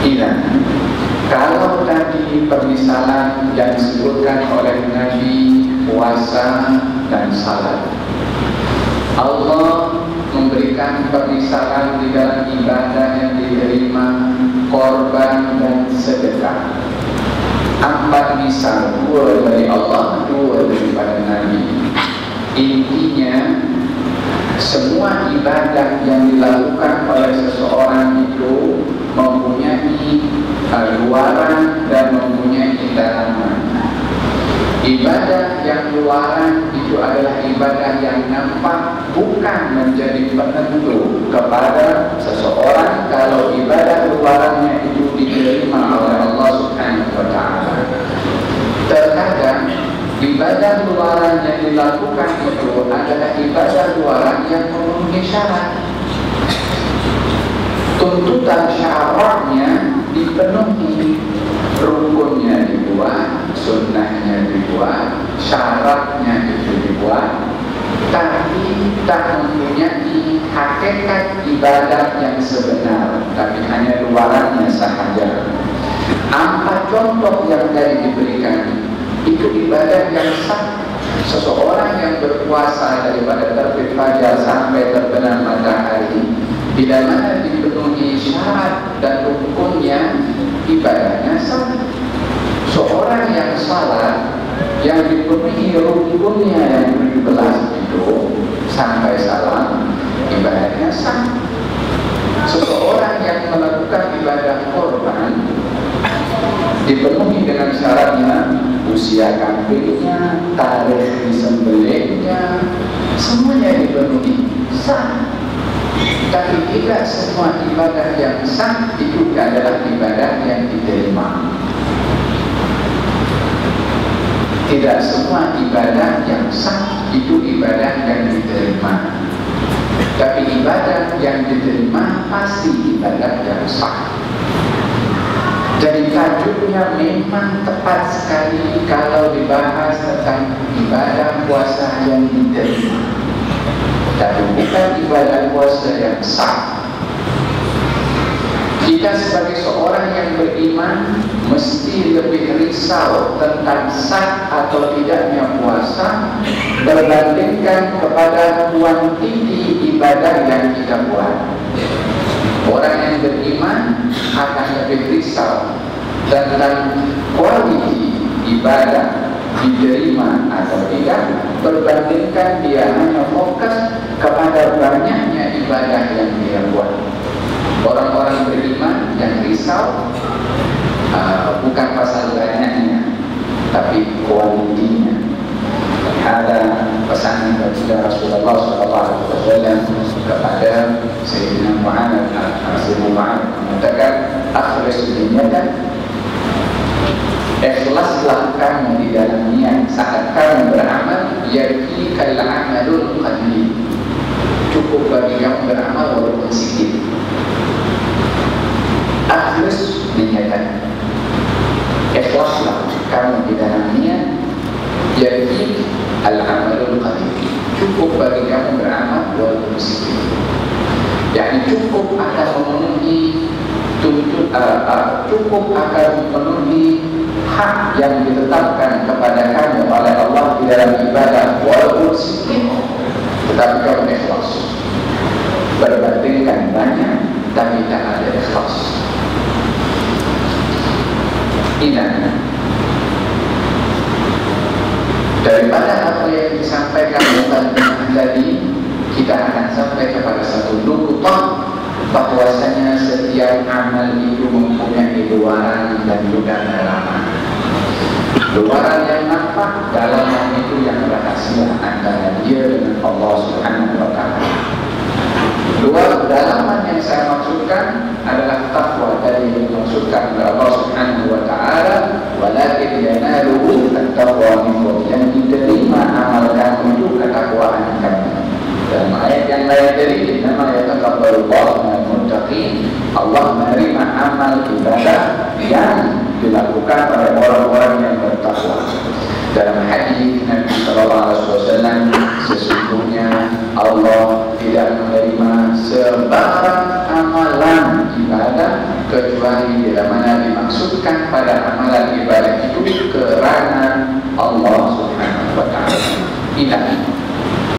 Iya. Kalau tadi permisalan yang disebutkan oleh Nabi puasa dan salat, Allah memberikan permisalan di dalam ibadah yang diterima, korban dan sedekah. 4 misal, 2 dari Allah, 2 daripada Nabi. Intinya semua ibadah yang dilakukan oleh seseorang itu mempunyai luaran dan mempunyai dalaman. Ibadah yang luaran itu adalah ibadah yang nampak, bukan menjadi penentu kepada seseorang kalau ibadah luarannya itu diterima oleh Allah Subhanahu wa Ta'ala. Terkadang ibadah luaran yang dilakukan itu adalah ibadah luaran yang memenuhi syarat. Tuntutan syaratnya dipenuhi, rukunnya dibuat, sunnahnya dibuat, syaratnya itu dibuat, tapi tak mempunyai hakikat ibadah yang sebenar, tapi hanya luarannya sahaja. 4 contoh yang tadi diberikan itu ibadah yang sah. Seseorang yang berpuasa daripada terbit fajar sampai terbenam matahari, bila mana dipenuhi syarat dan rukunnya, ibadahnya sah. Seorang yang salat yang dipenuhi rukunnya yang 17 itu sampai salam, ibadahnya sah. Seseorang yang melakukan ibadah korban dipenuhi dengan syaratnya, usia kambingnya, tarikh disembelihnya, semuanya dipenuhi, sah. Tapi tidak semua ibadah yang sah itu adalah ibadah yang diterima. Tidak semua ibadah yang sah itu ibadah yang diterima. Tapi ibadah yang diterima pasti ibadah yang sah. Jadi tajuknya memang tepat sekali kalau dibahas tentang ibadah puasa yang diterima, tapi bukan ibadah puasa yang sah. Kita sebagai seorang yang beriman mesti lebih risau tentang sah atau tidaknya puasa berbandingkan kepada kuantiti ibadah yang kita buat. Orang yang beriman akan lebih risau tentang kualiti ibadah diterima atau tidak berbandingkan dia hanya fokus kepada banyaknya ibadah yang dia buat. Orang-orang beriman yang risau bukan pasal banyaknya, tapi kualitinya. Ada pesan dari Rasulullah SAW kepada Sayyidina Mu'ad mengatakan, akhlis niatan, ikhlaslah kamu di dalam niat saat kamu beramal, yakikal amalul qalil, cukup bagi kamu beramal walaupun sedikit. Akhlis niatan, ikhlaslah kamu di dalam niat, yakikal al-amalul qalil, cukup bagi kamu beramal walaupun sedikit. Yani cukup akan memenuhi cukup akan memenuhi hak yang ditetapkan kepada kamu oleh Allah di dalam ibadah walaupun sedikit, tetapi kamu ikhlas. Berbandingkan banyak tapi tak ada ikhlas. Ingat, daripada apa yang disampaikan tadi, kita akan sampai kepada satu nukutah bahwasanya setiap amal itu mempunyai luaran dan juga dalaman. Luaran yang nampak, dalaman itu yang rahasia antara dia dengan Allah Subhanahu wa Ta'ala. Luar dalaman yang saya maksudkan adalah takwa tadi yang dimaksudkan oleh Allah Subhanahu wa Ta'ala, walakin yanaluhu at-taqwa minkum, yang diterima amal kamu itu ketakwaan kamu. Dalam ayat yang lain tadi, innama yataqabbalullahu minal muttaqin, Allah menerima amal ibadah yang dilakukan oleh orang-orang yang bertakwa. Dalam hadis Nabi sallallahu alaihi wasallam, sesungguhnya Allah tidak menerima sebarang amalan ibadah kecuali bila mana dimaksudkan pada